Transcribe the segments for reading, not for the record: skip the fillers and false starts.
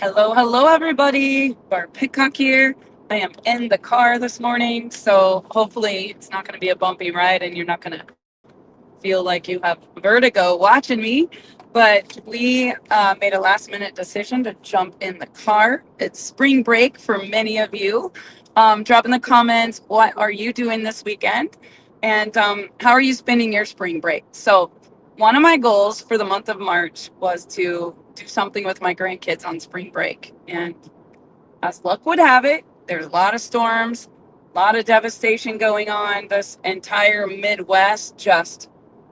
Hello, hello, everybody. Barb Pitcock here. I am in the car this morning, so hopefully it's not going to be a bumpy ride and you're not going to feel like you have vertigo watching me. But we made a last minute decision to jump in the car. It's spring break for many of you. Drop in the comments, what are you doing this weekend? And how are you spending your spring break? So, one of my goals for the month of March was to do something with my grandkids on spring break. And as luck would have it, there's a lot of storms, a lot of devastation going on. This entire Midwest just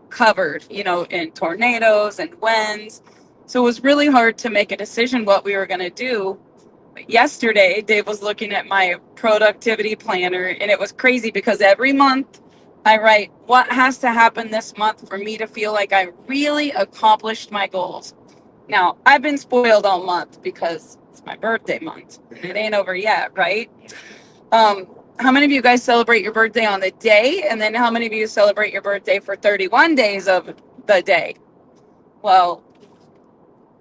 covered, in tornadoes and winds. So it was really hard to make a decision what we were going to do. But yesterday, Dave was looking at my productivity planner, and it was crazy because every month I write what has to happen this month for me to feel like I really accomplished my goals. Now, I've been spoiled all month because it's my birthday month. It ain't over yet, right? How many of you guys celebrate your birthday on the day? And then how many of you celebrate your birthday for 31 days of the day? Well,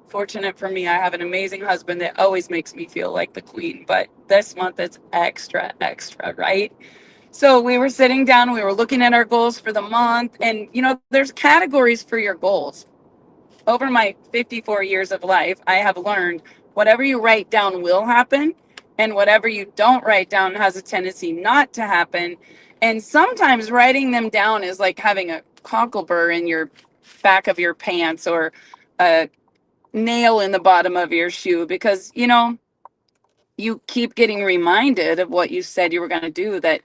fortunate for me, I have an amazing husband that always makes me feel like the queen. But this month it's extra, extra, right? So we were sitting down, we were looking at our goals for the month. And, there's categories for your goals. Over my 54 years of life, I have learned whatever you write down will happen, and whatever you don't write down has a tendency not to happen. And sometimes writing them down is like having a cocklebur in your back of your pants or a nail in the bottom of your shoe because, you keep getting reminded of what you said you were going to do that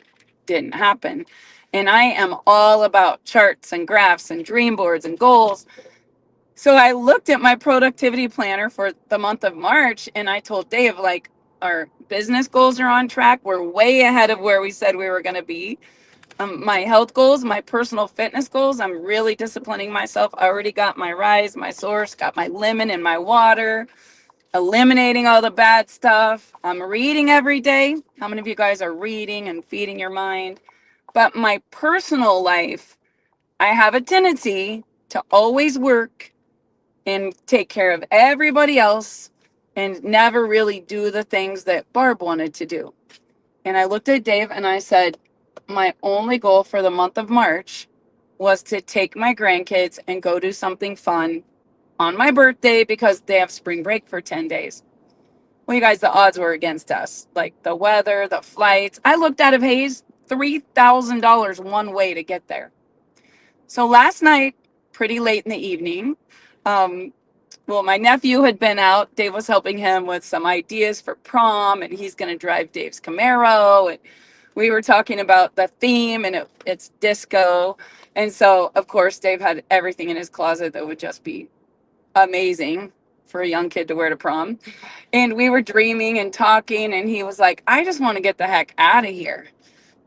didn't happen. And I am all about charts and graphs and dream boards and goals. So I looked at my productivity planner for the month of March and I told Dave, like, our business goals are on track. We're way ahead of where we said we were going to be. My health goals, my personal fitness goals, I'm really disciplining myself. I already got my Rise, my Source, got my lemon in my water, eliminating all the bad stuff. I'm reading every day. How many of you guys are reading and feeding your mind? But my personal life, I have a tendency to always work and take care of everybody else and never really do the things that Barb wanted to do. And I looked at Dave and I said, my only goal for the month of March was to take my grandkids and go do something fun on my birthday because they have spring break for 10 days. Well, you guys, the odds were against us. Like the weather, the flights. I looked out of Hayes, $3,000 one way to get there. So last night, pretty late in the evening, my nephew had been out. Dave was helping him with some ideas for prom, and he's going to drive Dave's Camaro. And we were talking about the theme, and it's disco. And so, of course, Dave had everything in his closet that would just be amazing for a young kid to wear to prom. And we were dreaming and talking, and he was like, I just want to get the heck out of here.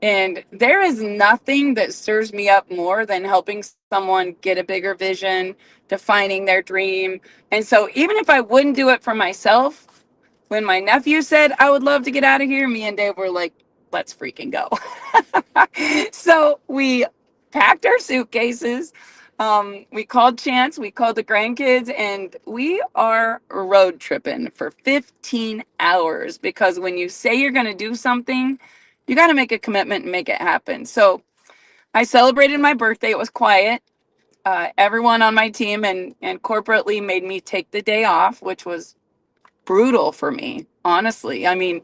And there is nothing that stirs me up more than helping someone get a bigger vision, defining their dream. And so even if I wouldn't do it for myself, when my nephew said I would love to get out of here, me and Dave were like, let's freaking go. So we packed our suitcases. We called Chance, we called the grandkids, and we are road tripping for 15 hours because when you say you're going to do something, you got to make a commitment and make it happen. So I celebrated my birthday. It was quiet. Everyone on my team and corporately made me take the day off, which was brutal for me, honestly. I mean,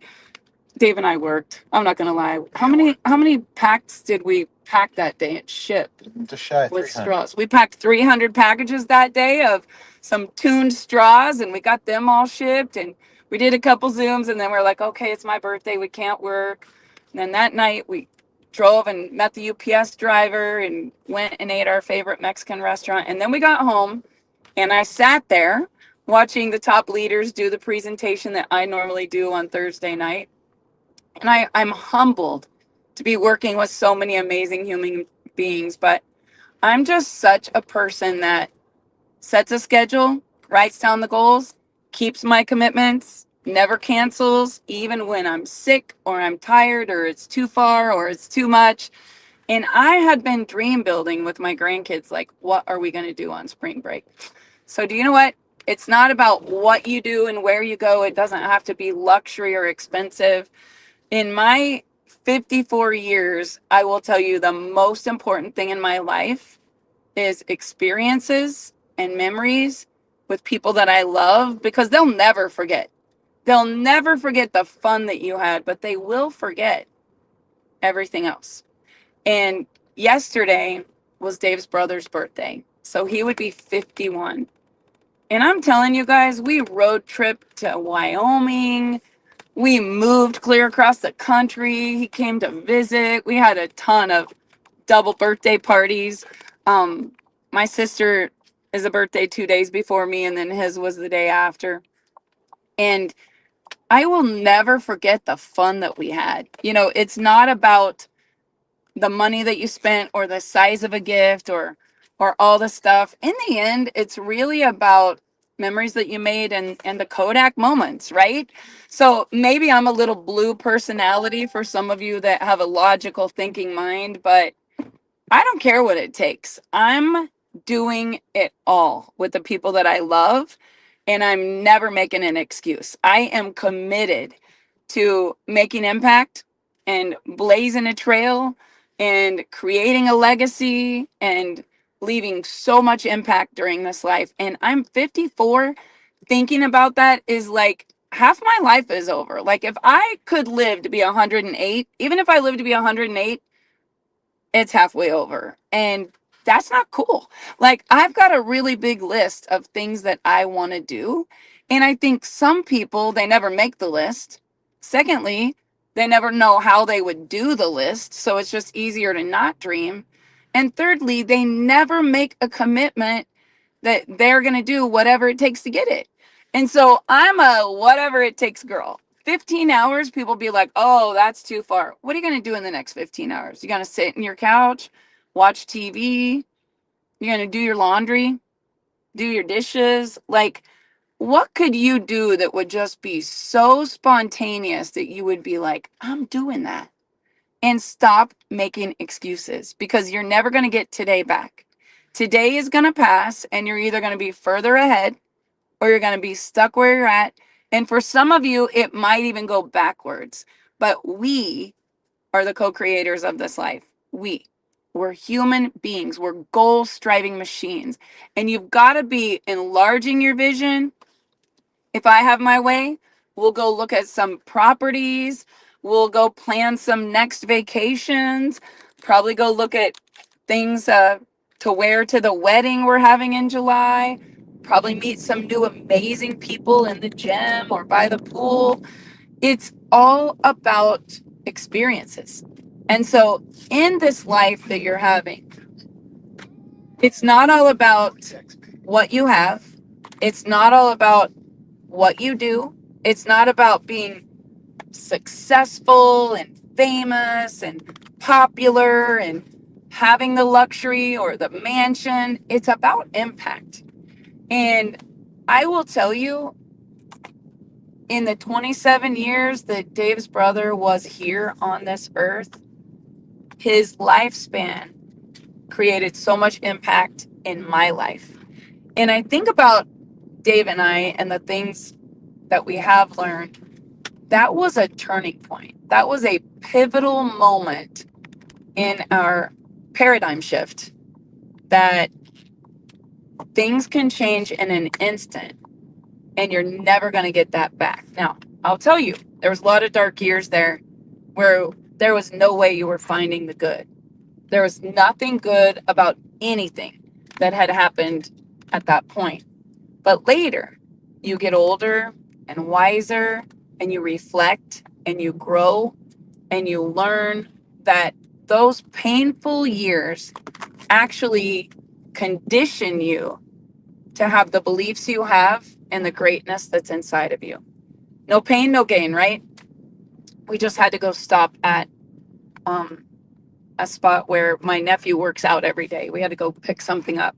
Dave and I worked. I'm not gonna lie. How many packs did we pack that day and ship Just shy of with 300. straws? We packed 300 packages that day of some tuned straws, and we got them all shipped. And we did a couple Zooms, and then we're like, okay, it's my birthday. We can't work. And then that night we drove and met the UPS driver and went and ate our favorite Mexican restaurant. And then we got home, and I sat there watching the top leaders do the presentation that I normally do on Thursday night. And I'm humbled to be working with so many amazing human beings, but I'm just such a person that sets a schedule, writes down the goals, keeps my commitments, never cancels, even when I'm sick or I'm tired or it's too far or it's too much. And I had been dream building with my grandkids, like, what are we going to do on spring break? So do you know what? It's not about what you do and where you go. It doesn't have to be luxury or expensive. In my 54 years, I will tell you the most important thing in my life is experiences and memories with people that I love, because they'll never forget. They'll never forget the fun that you had, but they will forget everything else. And yesterday was Dave's brother's birthday. So he would be 51. And I'm telling you guys, we road tripped to Wyoming. We moved clear across the country. He came to visit. We had a ton of double birthday parties. My sister is a birthday 2 days before me, and then his was the day after. And I will never forget the fun that we had. You know, it's not about the money that you spent or the size of a gift or all the stuff. In the end, it's really about memories that you made and the Kodak moments, right? So maybe I'm a little blue personality for some of you that have a logical thinking mind, but I don't care what it takes. I'm doing it all with the people that I love, and I'm never making an excuse. I am committed to making impact and blazing a trail and creating a legacy and leaving so much impact during this life. And I'm 54. Thinking about that is like half my life is over. Like if I could live to be 108, even if I live to be 108, it's halfway over. And that's not cool. Like, I've got a really big list of things that I want to do. And I think some people, they never make the list. Secondly, they never know how they would do the list. So it's just easier to not dream. And thirdly, they never make a commitment that they're going to do whatever it takes to get it. And so I'm a whatever it takes girl. 15 hours, people be like, oh, that's too far. What are you going to do in the next 15 hours? You're going to sit in your couch, watch TV? You're going to do your laundry, do your dishes? Like, what could you do that would just be so spontaneous that you would be like, I'm doing that? And stop making excuses, because you're never going to get today back. Today is going to pass, and you're either going to be further ahead or you're going to be stuck where you're at. And for some of you, it might even go backwards. But we are the co-creators of this life. We're human beings. We're goal-striving machines. And you've got to be enlarging your vision. If I have my way, we'll go look at some properties. We'll go plan some next vacations. Probably go look at things to wear to the wedding we're having in July. Probably meet some new amazing people in the gym or by the pool. It's all about experiences. And so in this life that you're having, it's not all about what you have. It's not all about what you do. It's not about being successful and famous and popular and having the luxury or the mansion. It's about impact. And I will tell you, in the 27 years that Dave's brother was here on this earth, his lifespan created so much impact in my life. And I think about Dave and I and the things that we have learned. That was a turning point. That was a pivotal moment in our paradigm shift, that things can change in an instant and you're never going to get that back. Now, I'll tell you, there was a lot of dark years there where there was no way you were finding the good. There was nothing good about anything that had happened at that point. But later, you get older and wiser, and you reflect and you grow and you learn that those painful years actually condition you to have the beliefs you have and the greatness that's inside of you. No pain, no gain, right? We just had to go stop at a spot where my nephew works out every day. We had to go pick something up.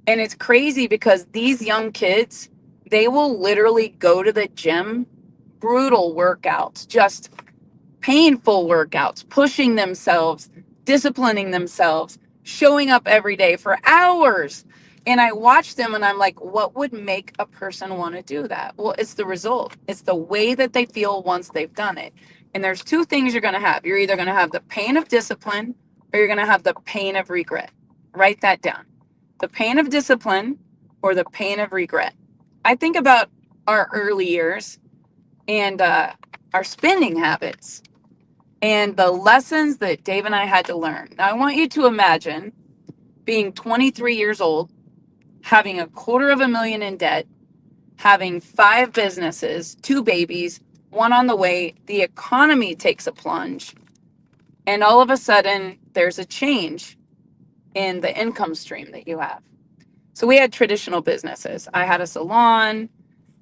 And it's crazy because these young kids, they will literally go to the gym, brutal workouts, just painful workouts, pushing themselves, disciplining themselves, showing up every day for hours. And I watch them and I'm like, what would make a person want to do that? Well, it's the result. It's the way that they feel once they've done it. And there's two things you're going to have. You're either going to have the pain of discipline or you're going to have the pain of regret. Write that down. The pain of discipline or the pain of regret. I think about our early years and our spending habits and the lessons that Dave and I had to learn. Now, I want you to imagine being 23 years old, having $250,000 in debt, having 5 businesses, 2 babies, 1 on the way, the economy takes a plunge, and all of a sudden there's a change in the income stream that you have. So we had traditional businesses. I had a salon.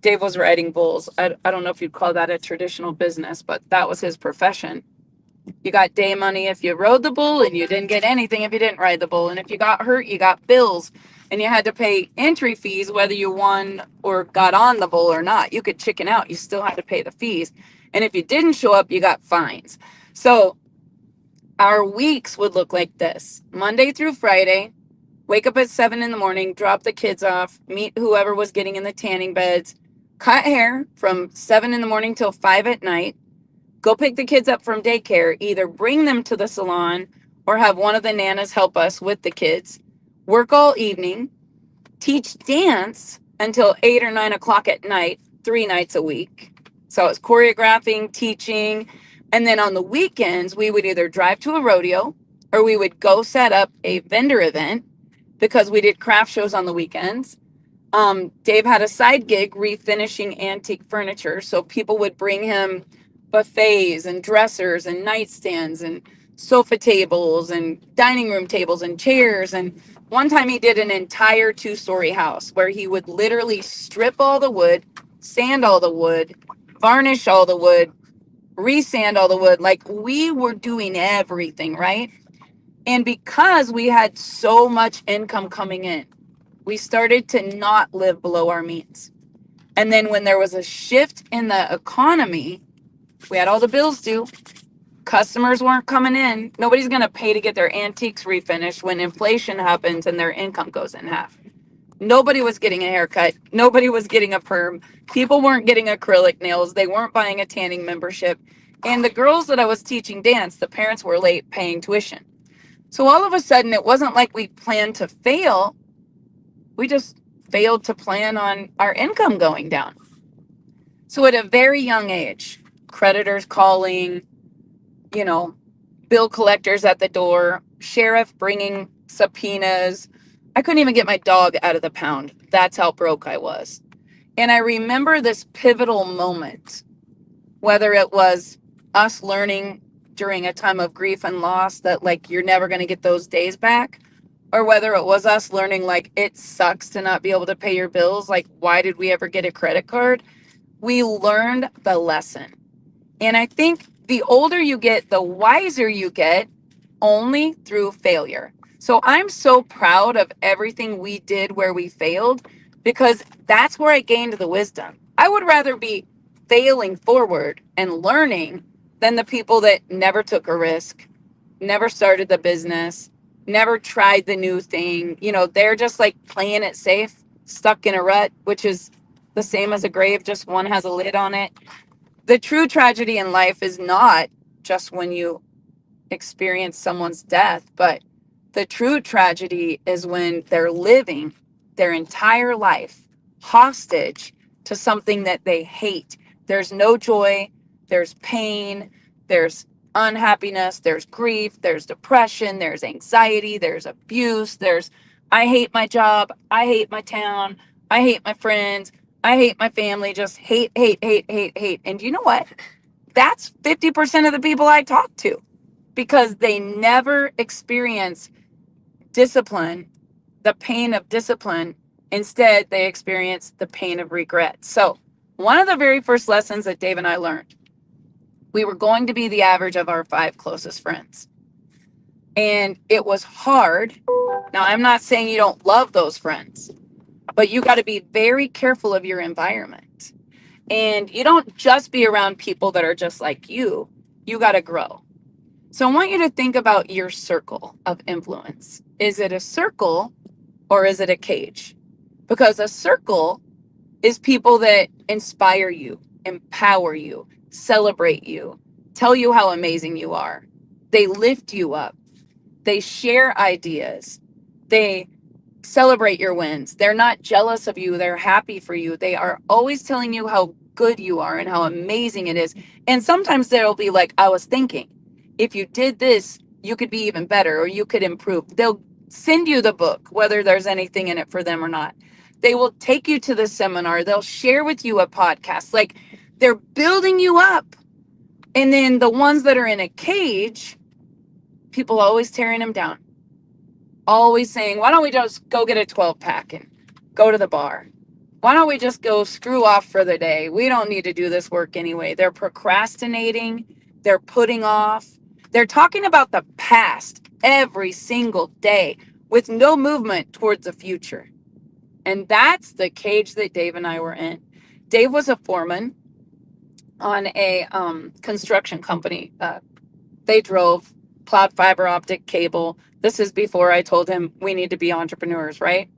Dave was riding bulls. I don't know if you'd call that a traditional business, but that was his profession. You got day money if you rode the bull, and you didn't get anything if you didn't ride the bull. And if you got hurt, you got bills, and you had to pay entry fees whether you won or got on the bull or not. You could chicken out. You still had to pay the fees. And if you didn't show up, you got fines. So our weeks would look like this: Monday through Friday, wake up at 7 in the morning, drop the kids off, meet whoever was getting in the tanning beds, cut hair from 7 in the morning till 5 at night, go pick the kids up from daycare, either bring them to the salon or have one of the nanas help us with the kids, work all evening, teach dance until 8 or 9 o'clock at night, 3 nights a week. So it's choreographing, teaching. And then on the weekends, we would either drive to a rodeo or we would go set up a vendor event because we did craft shows on the weekends. Dave had a side gig refinishing antique furniture. So people would bring him buffets and dressers and nightstands and sofa tables and dining room tables and chairs. And one time he did an entire 2-story house where he would literally strip all the wood, sand all the wood, varnish all the wood, resand all the wood. Like, we were doing everything, right? And because we had so much income coming in, we started to not live below our means. And then when there was a shift in the economy, we had all the bills due. Customers weren't coming in. Nobody's going to pay to get their antiques refinished when inflation happens and their income goes in half. Nobody was getting a haircut. Nobody was getting a perm. People weren't getting acrylic nails. They weren't buying a tanning membership. And the girls that I was teaching dance, the parents were late paying tuition. So all of a sudden, it wasn't like we planned to fail. We just failed to plan on our income going down. So at a very young age, creditors calling, bill collectors at the door, sheriff bringing subpoenas. I couldn't even get my dog out of the pound. That's how broke I was. And I remember this pivotal moment, whether it was us learning during a time of grief and loss that, like, you're never going to get those days back, or whether it was us learning, like, it sucks to not be able to pay your bills. Like, why did we ever get a credit card? We learned the lesson. And I think the older you get, the wiser you get, only through failure. So I'm so proud of everything we did where we failed, because that's where I gained the wisdom. I would rather be failing forward and learning than the people that never took a risk, never started the business, never tried the new thing. They're just like playing it safe, stuck in a rut, which is the same as a grave, just one has a lid on it. The true tragedy in life is not just when you experience someone's death, but the true tragedy is when they're living their entire life hostage to something that they hate. There's no joy, there's pain, there's unhappiness, there's grief, there's depression, there's anxiety, there's abuse, there's I hate my job, I hate my town, I hate my friends, I hate my family, just hate, hate, hate, hate, hate. And you know what? That's 50% of the people I talk to, because they never experience discipline, the pain of discipline. Instead, they experience the pain of regret. So one of the very first lessons that Dave and I learned, we were going to be the average of our 5 closest friends. And it was hard. Now, I'm not saying you don't love those friends, but you got to be very careful of your environment. And you don't just be around people that are just like you. You got to grow. So I want you to think about your circle of influence. Is it a circle or is it a cage? Because a circle is people that inspire you, empower you, celebrate you, tell you how amazing you are. They lift you up. They share ideas. They celebrate your wins. They're not jealous of you. They're happy for you. They are always telling you how good you are and how amazing it is. And sometimes they'll be like, I was thinking, if you did this, you could be even better or you could improve. They'll send you the book, whether there's anything in it for them or not. They will take you to the seminar. They'll share with you a podcast. Like they're building you up. And then the ones that are in a cage, people always tearing them down. Always saying, why don't we just go get a 12 pack and go to the bar? Why don't we just go screw off for the day? We don't need to do this work anyway. They're procrastinating. They're putting off. They're talking about the past every single day with no movement towards the future. And that's the cage that Dave and I were in. Dave was a foreman on a construction company. They drove, plowed fiber optic cable. This is before I told him we need to be entrepreneurs, right?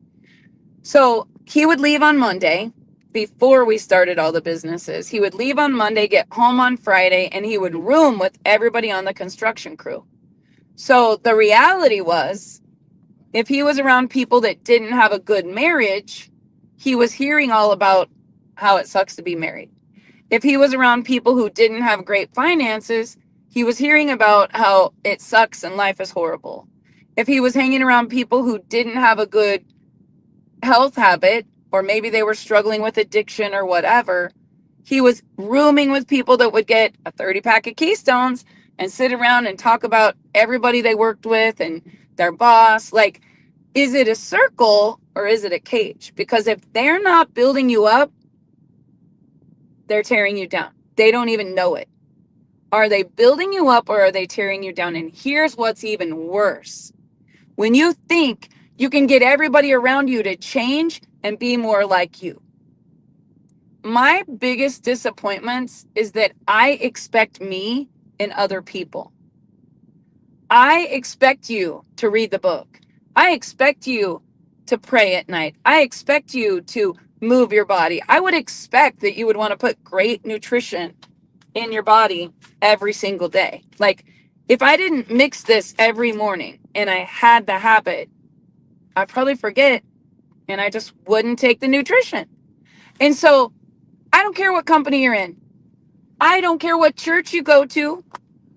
So he would leave on Monday before we started all the businesses. He would leave on Monday, get home on Friday, and he would room with everybody on the construction crew. So the reality was, if he was around people that didn't have a good marriage, he was hearing all about how it sucks to be married. If he was around people who didn't have great finances, he was hearing about how it sucks and life is horrible. If he was hanging around people who didn't have a good health habit, or maybe they were struggling with addiction or whatever, he was rooming with people that would get a 30 pack of Keystones and sit around and talk about everybody they worked with and their boss. Like, is it a circle or is it a cage? Because if they're not building you up, they're tearing you down. They don't even know it. Are they building you up or are they tearing you down? And here's what's even worse. When you think you can get everybody around you to change and be more like you. My biggest disappointments is that I expect me in other people. I expect you to read the book. I expect you to pray at night. I expect you to move your body. I would expect that you would want to put great nutrition in your body every single day. Like, if I didn't mix this every morning and I had the habit, I'd probably forget and I just wouldn't take the nutrition. And so I don't care what company you're in. I don't care what church you go to.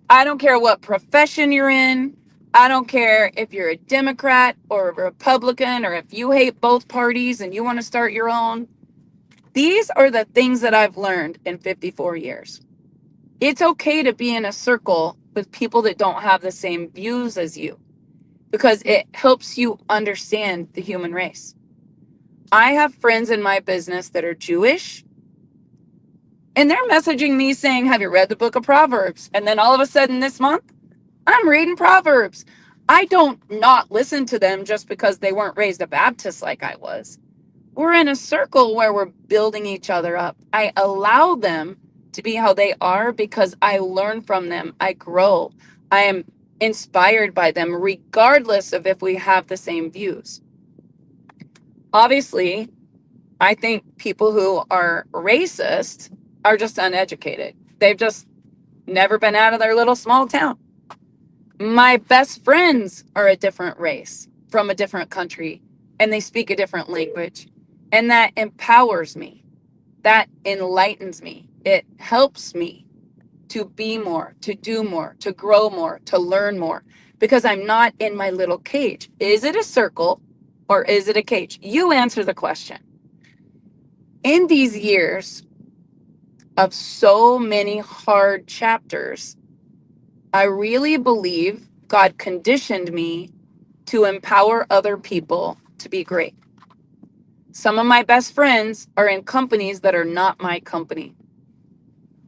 I don't care what profession you're in. I don't care if you're a Democrat or a Republican or if you hate both parties and you want to start your own. These are the things that I've learned in 54 years. It's okay to be in a circle with people that don't have the same views as you because it helps you understand the human race. I have friends in my business that are Jewish, and they're messaging me saying, have you read the book of Proverbs? And then all of a sudden this month, I'm reading Proverbs. I don't not listen to them just because they weren't raised a Baptist like I was. We're in a circle where we're building each other up. I allow them to be how they are because I learn from them. I grow. I am inspired by them, regardless of if we have the same views. Obviously, I think people who are racist are just uneducated. They've just never been out of their little small town. My best friends are a different race from a different country, and they speak a different language. And that empowers me. That enlightens me. It helps me to be more, to do more, to grow more, to learn more, because I'm not in my little cage. Is it a circle or is it a cage? You answer the question. In these years of so many hard chapters, I really believe God conditioned me to empower other people to be great. Some of my best friends are in companies that are not my company.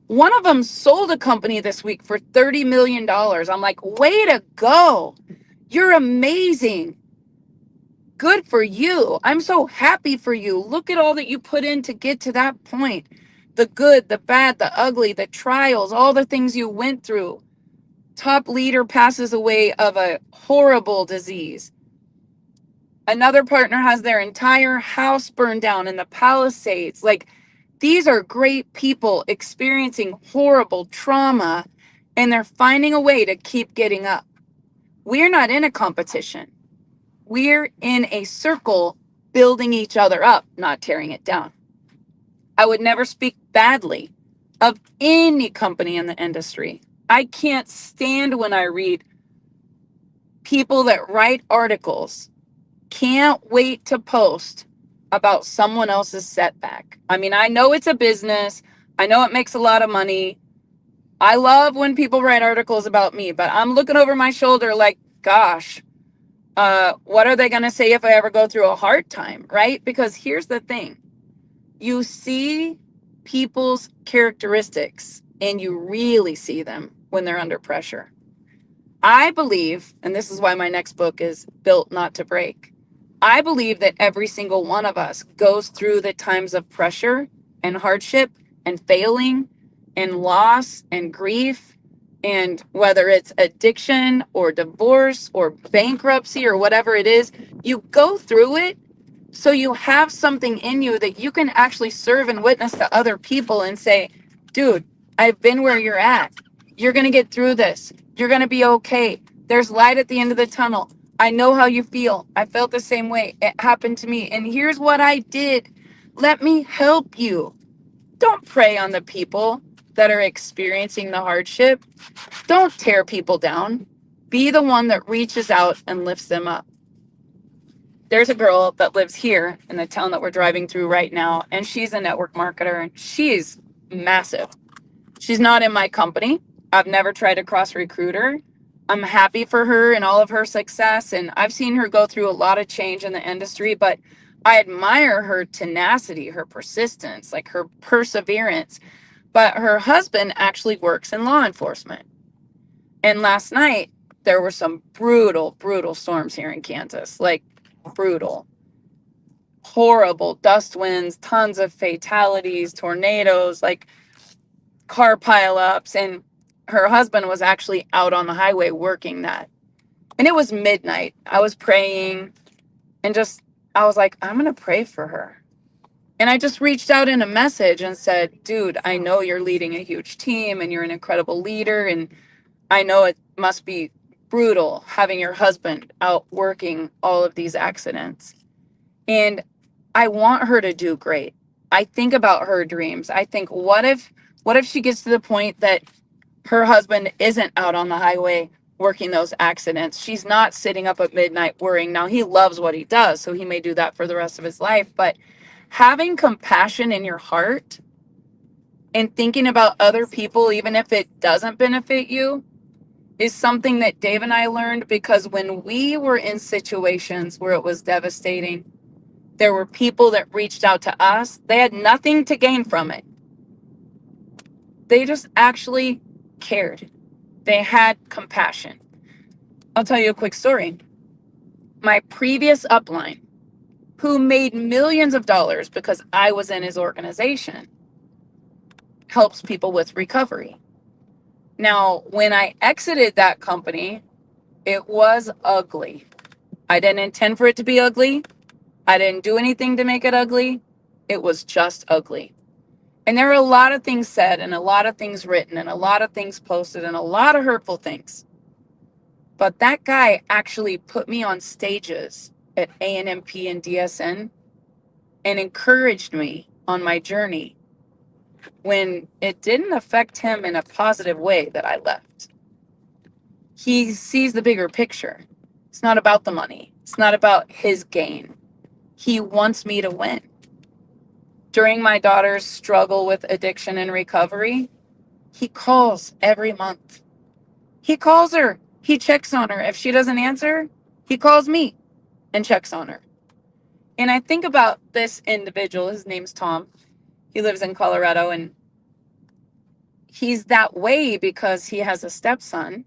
One of them sold a company this week for $30 million. I'm like, way to go. You're amazing. Good for you. I'm so happy for you. Look at all that you put in to get to that point. The good, the bad, the ugly, the trials, all the things you went through. Top leader passes away of a horrible disease. Another partner has their entire house burned down in the Palisades. Like, these are great people experiencing horrible trauma, and they're finding a way to keep getting up. We're not in a competition. We're in a circle building each other up, not tearing it down. I would never speak badly of any company in the industry. I can't stand when I read people that write articles can't wait to post about someone else's setback. I mean, I know it's a business. I know it makes a lot of money. I love when people write articles about me, but I'm looking over my shoulder like, gosh, what are they going to say if I ever go through a hard time, right? Because here's the thing. You see people's characteristics and you really see them when they're under pressure. I believe, and this is why my next book is Built Not to Break. I believe that every single one of us goes through the times of pressure and hardship and failing and loss and grief, and whether it's addiction or divorce or bankruptcy or whatever it is, you go through it so you have something in you that you can actually serve and witness to other people and say, dude, I've been where you're at. You're going to get through this. You're going to be okay. There's light at the end of the tunnel. I know how you feel. I felt the same way. It happened to me. And here's what I did. Let me help you. Don't prey on the people that are experiencing the hardship. Don't tear people down. Be the one that reaches out and lifts them up. There's a girl that lives here in the town that we're driving through right now, and she's a network marketer, and she's massive. She's not in my company. I've never tried to cross recruit her. I'm happy for her and all of her success, and I've seen her go through a lot of change in the industry, but I admire her tenacity, her persistence, like her perseverance. But her husband actually works in law enforcement. And last night, there were some brutal, brutal storms here in Kansas, like brutal, horrible dust winds, tons of fatalities, tornadoes, like car pileups. And her husband was actually out on the highway working that. And it was midnight. I was praying and I was like, I'm going to pray for her. And I just reached out in a message and said, dude, I know you're leading a huge team and you're an incredible leader. And I know it must be brutal having your husband out working all of these accidents. And I want her to do great. I think about her dreams. I think, what if she gets to the point that her husband isn't out on the highway working those accidents? She's not sitting up at midnight worrying. Now, he loves what he does, so he may do that for the rest of his life. But having compassion in your heart and thinking about other people, even if it doesn't benefit you, is something that Dave and I learned, because when we were in situations where it was devastating, there were people that reached out to us. They had nothing to gain from it. They just actually cared. They had compassion. I'll tell you a quick story. My previous upline, who made millions of dollars because I was in his organization, helps people with recovery. Now, when I exited that company, it was ugly. I didn't intend for it to be ugly. I didn't do anything to make it ugly. It was just ugly. And there were a lot of things said and a lot of things written and a lot of things posted and a lot of hurtful things. But that guy actually put me on stages at ANMP and DSN and encouraged me on my journey when it didn't affect him in a positive way that I left. He sees the bigger picture. It's not about the money. It's not about his gain. He wants me to win. During my daughter's struggle with addiction and recovery, he calls every month. He calls her. He checks on her. If she doesn't answer, he calls me and checks on her. And I think about this individual. His name's Tom. He lives in Colorado, and he's that way because he has a stepson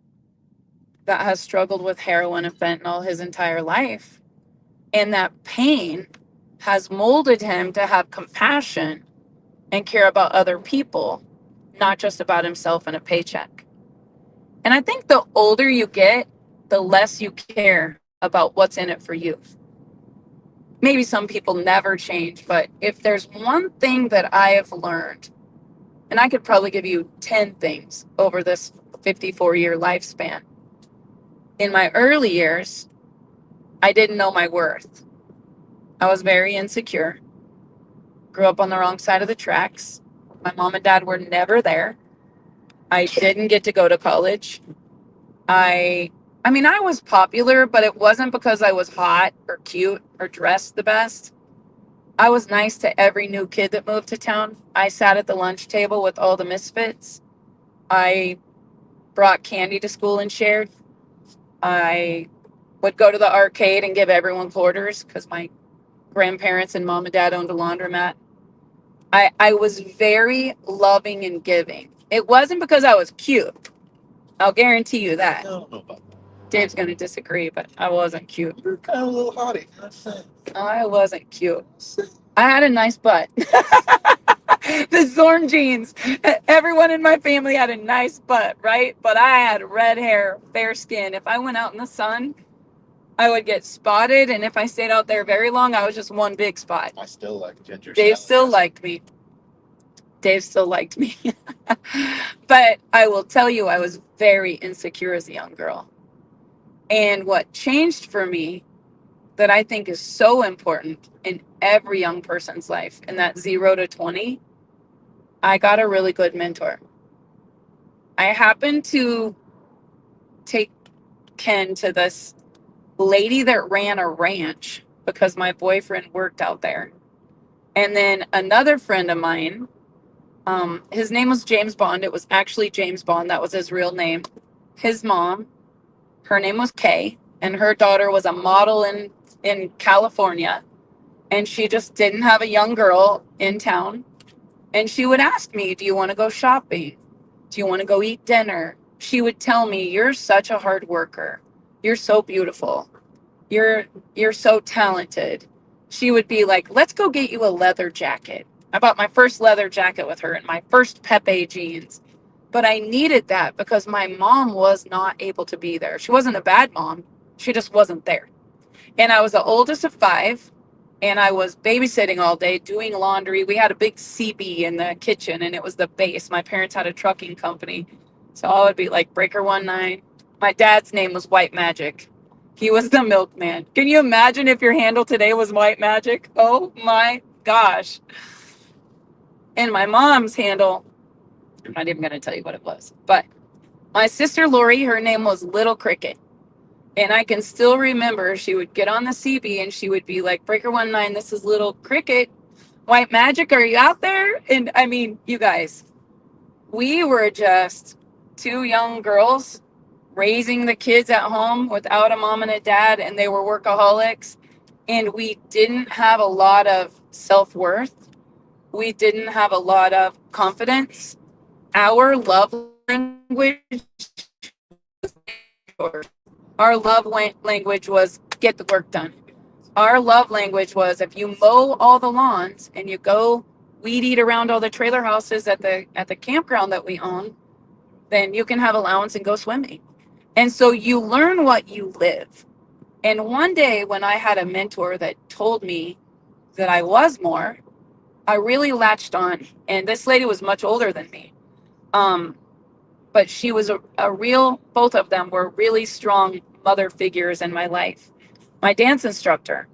that has struggled with heroin and fentanyl his entire life. And that pain has molded him to have compassion and care about other people, not just about himself and a paycheck. And I think the older you get, the less you care about what's in it for you. maybe some people never change, but if there's one thing that I have learned, and I could probably give you 10 things over this 54-year lifespan. In my early years, I didn't know my worth. I was very insecure. Grew up on the wrong side of the tracks. My mom and dad were never there. I didn't get to go to college. I mean, I was popular, but it wasn't because I was hot or cute or dressed the best. I was nice to every new kid that moved to town. I sat at the lunch table with all the misfits. I brought candy to school and shared. I would go to the arcade and give everyone quarters because my grandparents and mom and dad owned a laundromat. I was very loving and giving. It wasn't because I was cute. I'll guarantee you that. I don't know about that. Dave's going to disagree, but I wasn't cute. You're kind of a little haughty. That's it. I wasn't cute. I had a nice butt. The Zorn jeans. Everyone in my family had a nice butt, right? But I had red hair, fair skin. If I went out in the sun, I would get spotted. And if I stayed out there very long, I was just one big spot. I still like ginger. Dave still liked me. Dave still liked me. But I will tell you, I was very insecure as a young girl. And what changed for me that I think is so important in every young person's life, in that 0 to 20, I got a really good mentor. I happened to take Ken to this lady that ran a ranch because my boyfriend worked out there. And then another friend of mine, his name was James Bond. It was actually James Bond. That was his real name. His mom, her name was Kay, and her daughter was a model in California. And she just didn't have a young girl in town. And she would ask me, do you want to go shopping? Do you want to go eat dinner? She would tell me, you're such a hard worker. You're so beautiful. You're so talented. She would be like, let's go get you a leather jacket. I bought my first leather jacket with her and my first Pepe jeans. But I needed that because my mom was not able to be there. She wasn't a bad mom. She just wasn't there. And I was the oldest of 5. And I was babysitting all day, doing laundry. We had a big CB in the kitchen, and it was the base. My parents had a trucking company. So I would be like Breaker 19. My dad's name was White Magic. He was the milkman. Can you imagine if your handle today was White Magic? Oh my gosh. And my mom's handle, I'm not even going to tell you what it was. But my sister Lori, her name was Little Cricket. And I can still remember she would get on the CB and she would be like, Breaker 19, this is Little Cricket. White Magic, are you out there? And I mean, you guys, we were just 2 young girls raising the kids at home without a mom and a dad, and they were workaholics. And we didn't have a lot of self-worth. We didn't have a lot of confidence. Our love language was get the work done. Our love language was if you mow all the lawns and you go weed eat around all the trailer houses at the campground that we own, then you can have allowance and go swimming. And so you learn what you live. And one day when I had a mentor that told me that I was more, I really latched on. And this lady was much older than me. But she was a real, both of them were really strong mother figures in my life. My dance instructor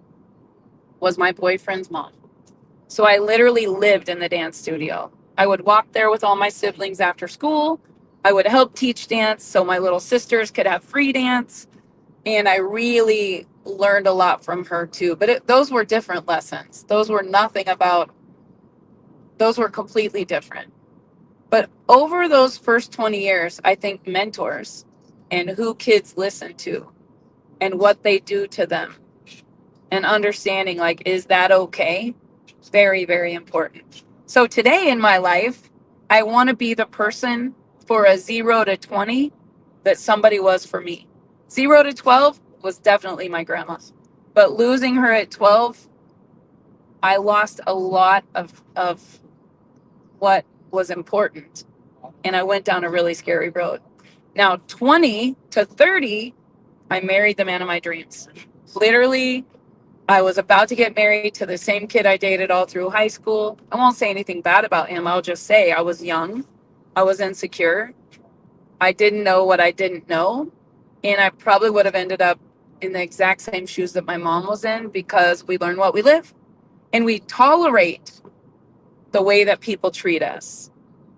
was my boyfriend's mom. So I literally lived in the dance studio. I would walk there with all my siblings after school. I would help teach dance so my little sisters could have free dance. And I really learned a lot from her too. But those were different lessons. Those were completely different. But over those first 20 years, I think mentors and who kids listen to and what they do to them and understanding, like, is that okay? Very, very important. So today in my life, I want to be the person for a 0 to 20 that somebody was for me. 0 to 12 was definitely my grandma. But losing her at 12, I lost a lot of what was important. And I went down a really scary road. Now, 20 to 30, I married the man of my dreams. Literally, I was about to get married to the same kid I dated all through high school. I won't say anything bad about him. I'll just say I was young. I was insecure. I didn't know what I didn't know. And I probably would have ended up in the exact same shoes that my mom was in because we learn what we live and we tolerate the way that people treat us.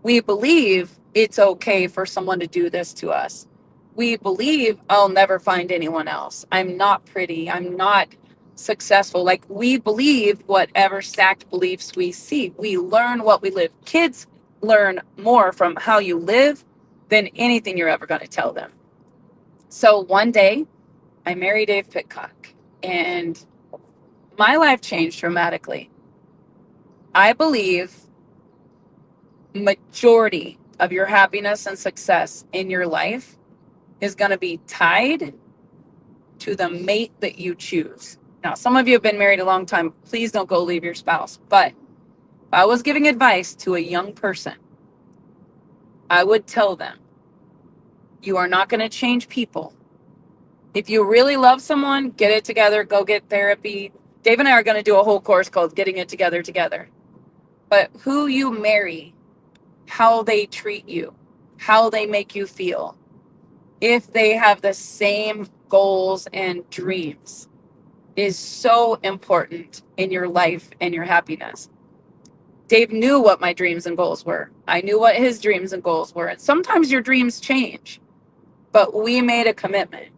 We believe it's okay for someone to do this to us. We believe I'll never find anyone else. I'm not pretty. I'm not successful. Like we believe whatever stacked beliefs we see. We learn what we live. Kids learn more from how you live than anything you're ever going to tell them. So one day I married Dave Pitcock and my life changed dramatically. I believe majority of your happiness and success in your life is going to be tied to the mate that you choose. Now, some of you have been married a long time. Please don't go leave your spouse. But if I was giving advice to a young person, I would tell them, you are not going to change people. If you really love someone, get it together, go get therapy. Dave and I are going to do a whole course called Getting It Together. But who you marry, how they treat you, how they make you feel, if they have the same goals and dreams is so important in your life and your happiness. Dave knew what my dreams and goals were. I knew what his dreams and goals were. And sometimes your dreams change, but we made a commitment.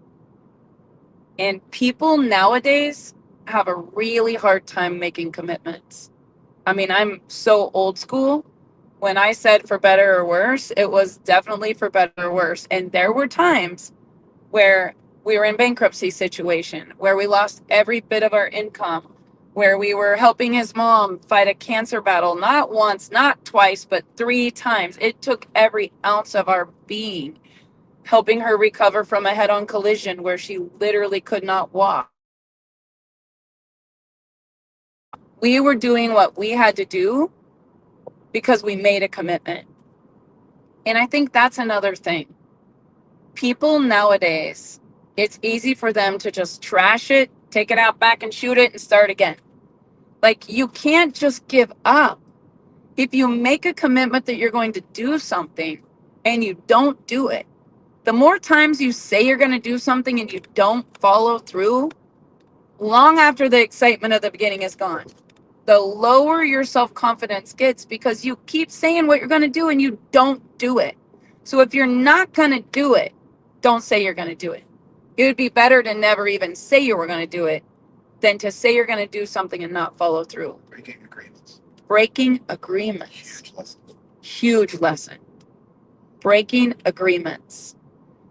And people nowadays have a really hard time making commitments. I mean, I'm so old school. When I said for better or worse, it was definitely for better or worse. And there were times where we were in bankruptcy situation, where we lost every bit of our income, where we were helping his mom fight a cancer battle, not once, not twice, but 3 times. It took every ounce of our being, helping her recover from a head-on collision where she literally could not walk. We were doing what we had to do because we made a commitment. And I think that's another thing. People nowadays, it's easy for them to just trash it, take it out back and shoot it and start again. Like you can't just give up. If you make a commitment that you're going to do something and you don't do it, the more times you say you're going to do something and you don't follow through, long after the excitement of the beginning is gone, the lower your self-confidence gets because you keep saying what you're going to do and you don't do it. So if you're not going to do it, don't say you're going to do it. It would be better to never even say you were going to do it than to say you're going to do something and not follow through. Breaking agreements. Breaking agreements. Huge lesson. Huge lesson. Breaking agreements.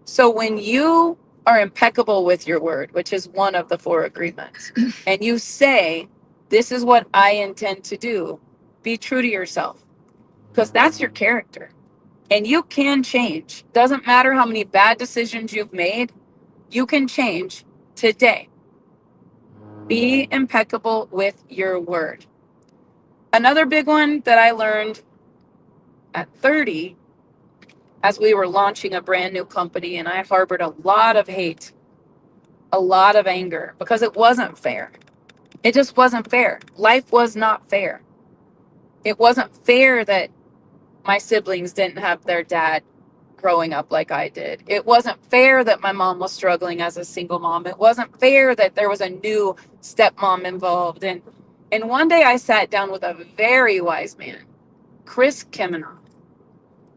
So when you are impeccable with your word, which is one of the 4 agreements, and you say, this is what I intend to do, be true to yourself, because that's your character. And you can change. Doesn't matter how many bad decisions you've made, you can change today. Be impeccable with your word. Another big one that I learned at 30, as we were launching a brand new company, and I harbored a lot of hate, a lot of anger, because it wasn't fair. It just wasn't fair. Life was not fair. It wasn't fair that my siblings didn't have their dad growing up like I did. It wasn't fair that my mom was struggling as a single mom. It wasn't fair that there was a new stepmom involved. And one day I sat down with a very wise man, Chris Kiminoff.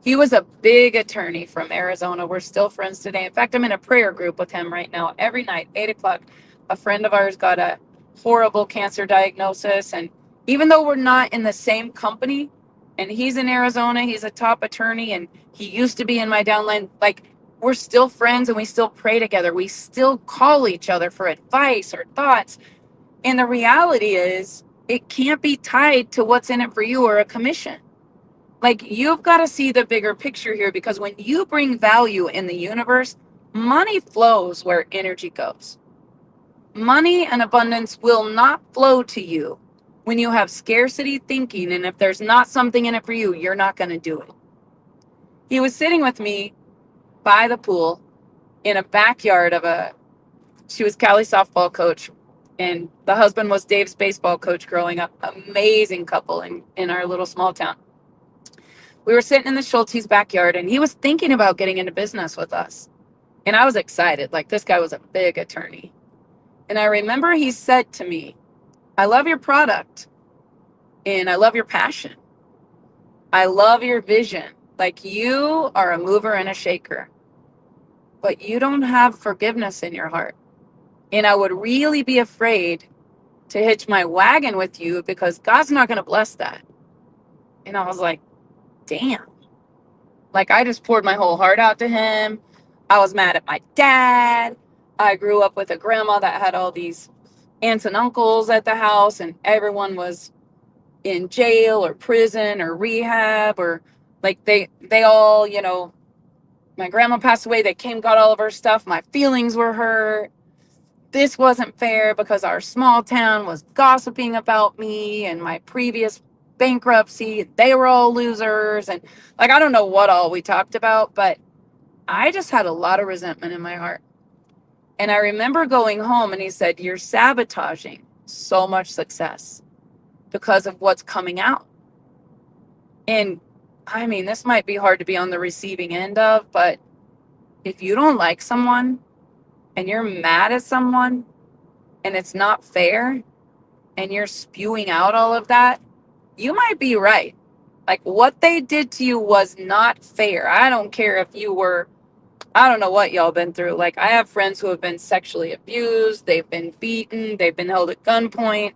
He was a big attorney from Arizona. We're still friends today. In fact, I'm in a prayer group with him right now. Every night, 8 o'clock, a friend of ours got a horrible cancer diagnosis. And even though we're not in the same company, and he's in Arizona, he's a top attorney, and he used to be in my downline, like, we're still friends and we still pray together. We still call each other for advice or thoughts. And the reality is, it can't be tied to what's in it for you or a commission. Like, you've got to see the bigger picture here, because when you bring value in the universe, money flows where energy goes. Money and abundance will not flow to you when you have scarcity thinking, and if there's not something in it for you, you're not going to do it. He was sitting with me by the pool in a backyard of she was Cali softball coach, And the husband was Dave's baseball coach growing up. Amazing couple in our little small town. We were sitting in the Schulte's backyard, and he was thinking about getting into business with us. And I was excited. Like, this guy was a big attorney. And I remember he said to me, I love your product, and I love your passion. I love your vision. Like, you are a mover and a shaker, but you don't have forgiveness in your heart. And I would really be afraid to hitch my wagon with you because God's not going to bless that. And I was like, damn. Like, I just poured my whole heart out to him. I was mad at my dad. I grew up with a grandma that had all these aunts and uncles at the house, and everyone was in jail or prison or rehab, or like they all, my grandma passed away. They came, got all of her stuff. My feelings were hurt. This wasn't fair because our small town was gossiping about me and my previous bankruptcy. They were all losers. And like, I don't know what all we talked about, but I just had a lot of resentment in my heart. And I remember going home and he said, you're sabotaging so much success because of what's coming out. And I mean, this might be hard to be on the receiving end of, but if you don't like someone and you're mad at someone and it's not fair and you're spewing out all of that, you might be right. Like, what they did to you was not fair. I don't care if you were, I don't know what y'all been through. Like, I have friends who have been sexually abused. They've been beaten. They've been held at gunpoint.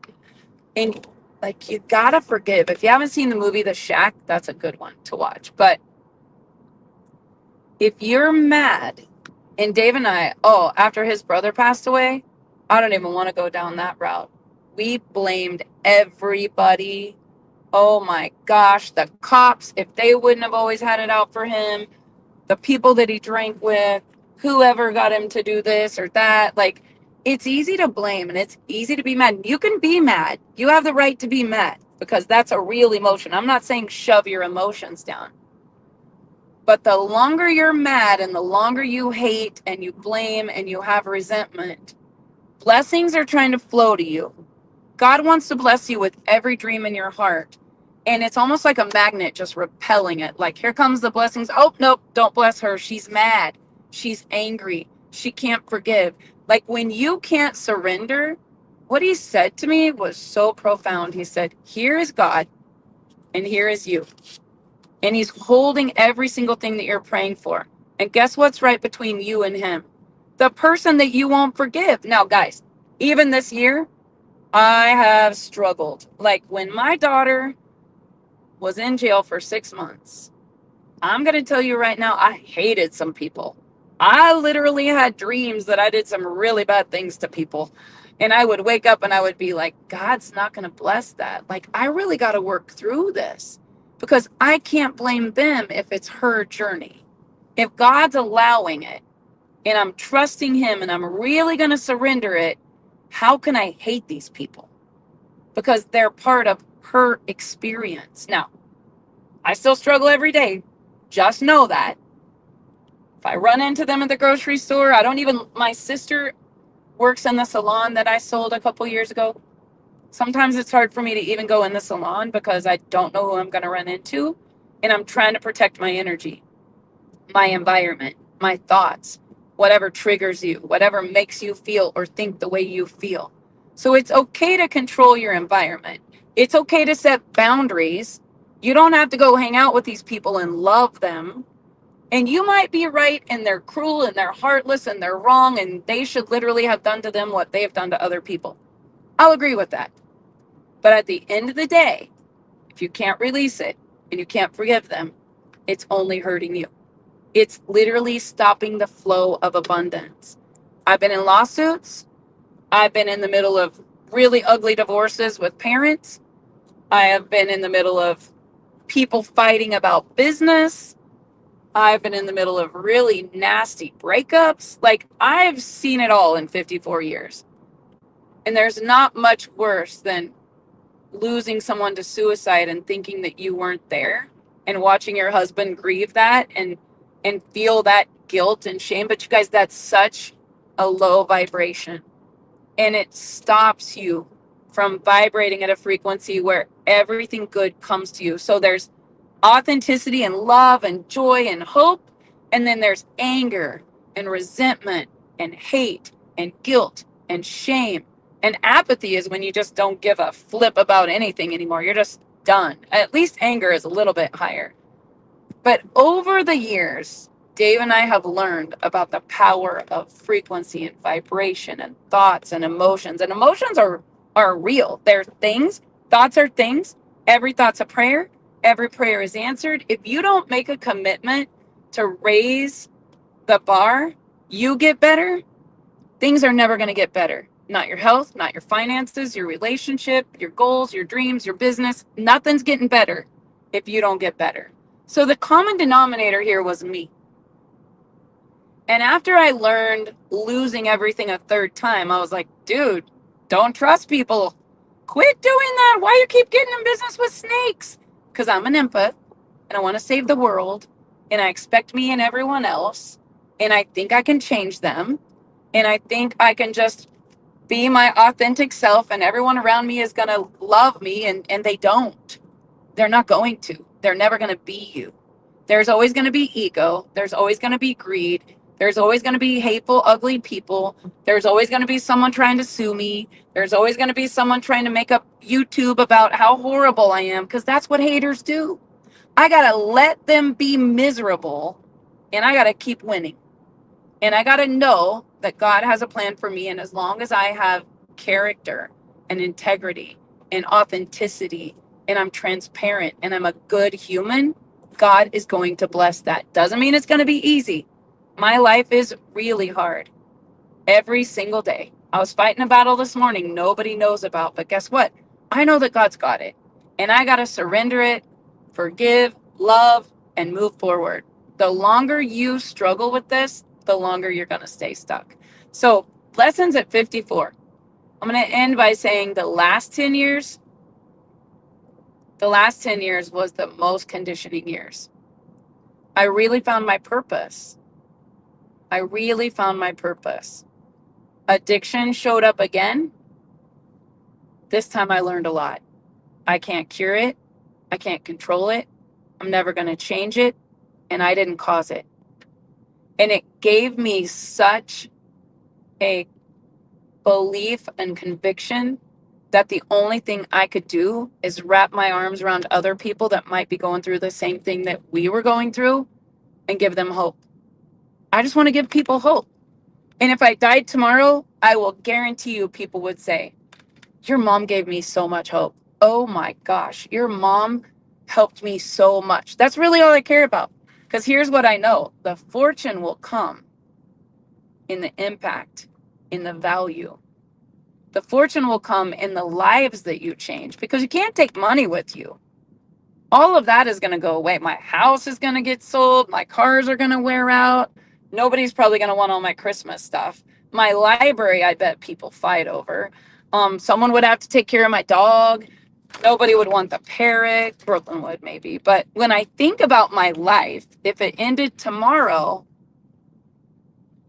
And like, you gotta forgive. If you haven't seen the movie The Shack, that's a good one to watch. But if you're mad, and Dave and I, after his brother passed away, I don't even want to go down that route. We blamed everybody. Oh my gosh, the cops, if they wouldn't have always had it out for him, the people that he drank with, whoever got him to do this or that. Like, it's easy to blame and it's easy to be mad. You can be mad. You have the right to be mad because that's a real emotion. I'm not saying shove your emotions down. But the longer you're mad and the longer you hate and you blame and you have resentment, blessings are trying to flow to you. God wants to bless you with every dream in your heart. And it's almost like a magnet just repelling it. Like, here comes the blessings. Oh, nope, don't bless her. She's mad. She's angry. She can't forgive. Like, when you can't surrender, what he said to me was so profound. He said, here is God and here is you. And he's holding every single thing that you're praying for. And guess what's right between you and him? The person that you won't forgive. Now, guys, even this year, I have struggled. Like, when my daughter was in jail for 6 months, I'm going to tell you right now, I hated some people. I literally had dreams that I did some really bad things to people. And I would wake up and I would be like, God's not going to bless that. Like, I really got to work through this because I can't blame them if it's her journey. If God's allowing it and I'm trusting him and I'm really going to surrender it, how can I hate these people? Because they're part of her experience. Now, I still struggle every day. Just know that. If I run into them at the grocery store, my sister works in the salon that I sold a couple years ago. Sometimes it's hard for me to even go in the salon because I don't know who I'm going to run into. And I'm trying to protect my energy, my environment, my thoughts, whatever triggers you, whatever makes you feel or think the way you feel. So it's okay to control your environment. It's okay to set boundaries. You don't have to go hang out with these people and love them. And you might be right and they're cruel and they're heartless and they're wrong and they should literally have done to them what they have done to other people. I'll agree with that. But at the end of the day, if you can't release it and you can't forgive them, it's only hurting you. It's literally stopping the flow of abundance. I've been in lawsuits. I've been in the middle of really ugly divorces with parents. I have been in the middle of people fighting about business. I've been in the middle of really nasty breakups. Like, I've seen it all in 54 years. And there's not much worse than losing someone to suicide and thinking that you weren't there and watching your husband grieve that and feel that guilt and shame. But you guys, that's such a low vibration. and it stops you from vibrating at a frequency where everything good comes to you. So there's authenticity and love and joy and hope. And then there's anger and resentment and hate and guilt and shame. And apathy is when you just don't give a flip about anything anymore. You're just done. At least anger is a little bit higher. But over the years, Dave and I have learned about the power of frequency and vibration and thoughts and emotions. And emotions are real. They're things. Thoughts are things. Every thought's a prayer. Every prayer is answered. If you don't make a commitment to raise the bar, you get better, things are never going to get better. Not your health, not your finances, your relationship, your goals, your dreams, your business. Nothing's getting better if you don't get better. So the common denominator here was me. And after I learned losing everything a third time, I was like, dude, don't trust people. Quit doing that. Why you keep getting in business with snakes? Because I'm an empath and I want to save the world and I expect me and everyone else. And I think I can change them. And I think I can just be my authentic self and everyone around me is going to love me. And they don't. They're not going to. They're never going to be you. There's always going to be ego. There's always going to be greed. There's always going to be hateful, ugly people. There's always going to be someone trying to sue me. There's always going to be someone trying to make up YouTube about how horrible I am, because that's what haters do. I got to let them be miserable and I got to keep winning. And I got to know that God has a plan for me. And as long as I have character and integrity and authenticity and I'm transparent and I'm a good human, God is going to bless that. Doesn't mean it's going to be easy. My life is really hard every single day. I was fighting a battle this morning nobody knows about, but guess what? I know that God's got it. And I got to surrender it, forgive, love, and move forward. The longer you struggle with this, the longer you're going to stay stuck. So, lessons at 54. I'm going to end by saying the last 10 years was the most conditioning years. I really found my purpose. Addiction showed up again. This time I learned a lot. I can't cure it. I can't control it. I'm never going to change it. And I didn't cause it. And it gave me such a belief and conviction that the only thing I could do is wrap my arms around other people that might be going through the same thing that we were going through and give them hope. I just want to give people hope. And if I died tomorrow, I will guarantee you people would say, your mom gave me so much hope. Oh my gosh, your mom helped me so much. That's really all I care about. Because here's what I know. The fortune will come in the impact, in the value. The fortune will come in the lives that you change, because you can't take money with you. All of that is going to go away. My house is going to get sold. My cars are going to wear out. Nobody's probably going to want all my Christmas stuff. My library, I bet people fight over. Someone would have to take care of my dog. Nobody would want the parrot. Brooklyn would maybe. But when I think about my life, if it ended tomorrow,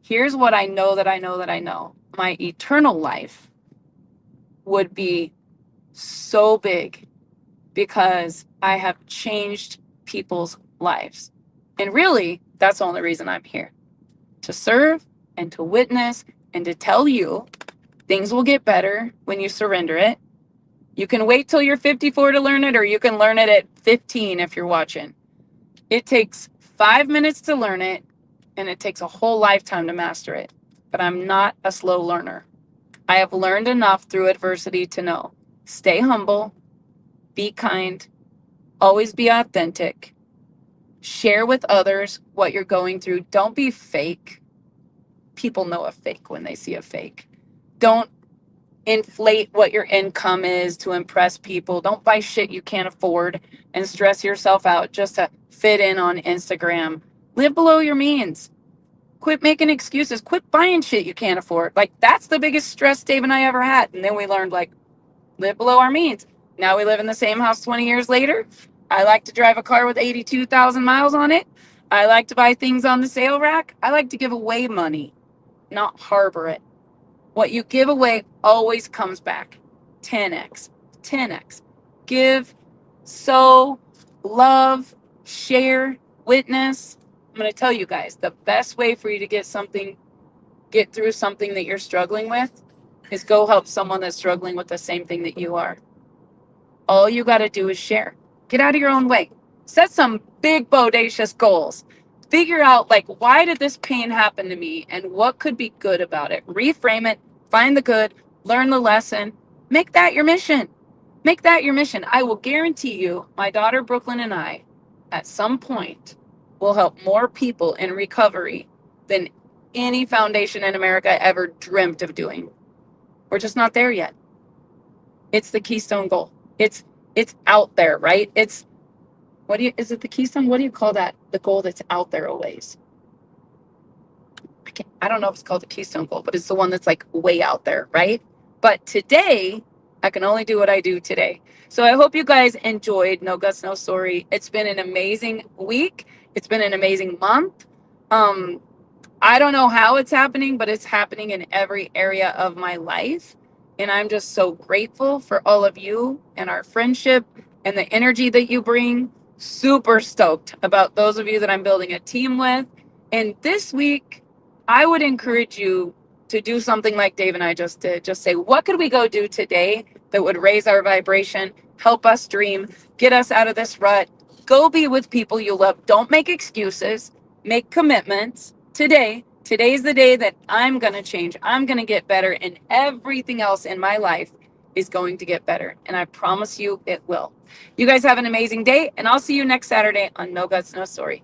here's what I know that I know that I know. My eternal life would be so big because I have changed people's lives. And really, that's the only reason I'm here. To serve and to witness and to tell you things will get better when you surrender it. You can wait till you're 54 to learn it, or you can learn it at 15 if you're watching. It takes 5 minutes to learn it, and it takes a whole lifetime to master it. But I'm not a slow learner. I have learned enough through adversity to know. Stay humble, be kind, always be authentic, share with others what you're going through. Don't be fake. People know a fake when they see a fake. Don't inflate what your income is to impress people. Don't buy shit you can't afford and stress yourself out just to fit in on Instagram. Live below your means. Quit making excuses. Quit buying shit you can't afford. Like, that's the biggest stress Dave and I ever had. And then we learned, like, live below our means. Now we live in the same house 20 years later. I like to drive a car with 82,000 miles on it. I like to buy things on the sale rack. I like to give away money, not harbor it. What you give away always comes back 10x, 10x. Give, sow, love, share, witness. I'm going to tell you guys the best way for you to get through something that you're struggling with is go help someone that's struggling with the same thing that you are. All you got to do is share. Get out of your own way. Set some big, bodacious goals. Figure out, like, why did this pain happen to me and what could be good about it? Reframe it, find the good, learn the lesson. Make that your mission. Make that your mission. I will guarantee you, my daughter Brooklyn and I, at some point, will help more people in recovery than any foundation in America ever dreamt of doing. We're just not there yet. It's the Keystone Goal. It's out there, right? Is it the Keystone? What do you call that? The goal that's out there a ways. I don't know if it's called the Keystone Goal, but it's the one that's like way out there, right? But today, I can only do what I do today. So I hope you guys enjoyed No Guts, No Story. It's been an amazing week. It's been an amazing month. I don't know how it's happening, but it's happening in every area of my life. And I'm just so grateful for all of you and our friendship and the energy that you bring. Super stoked about those of you that I'm building a team with. And this week, I would encourage you to do something like Dave and I just did. Just say, what could we go do today that would raise our vibration, help us dream, get us out of this rut? Go be with people you love. Don't make excuses. Make commitments. Today's the day that I'm going to change. I'm going to get better, and everything else in my life is going to get better. And I promise you it will. You guys have an amazing day, and I'll see you next Saturday on No Guts, No Story.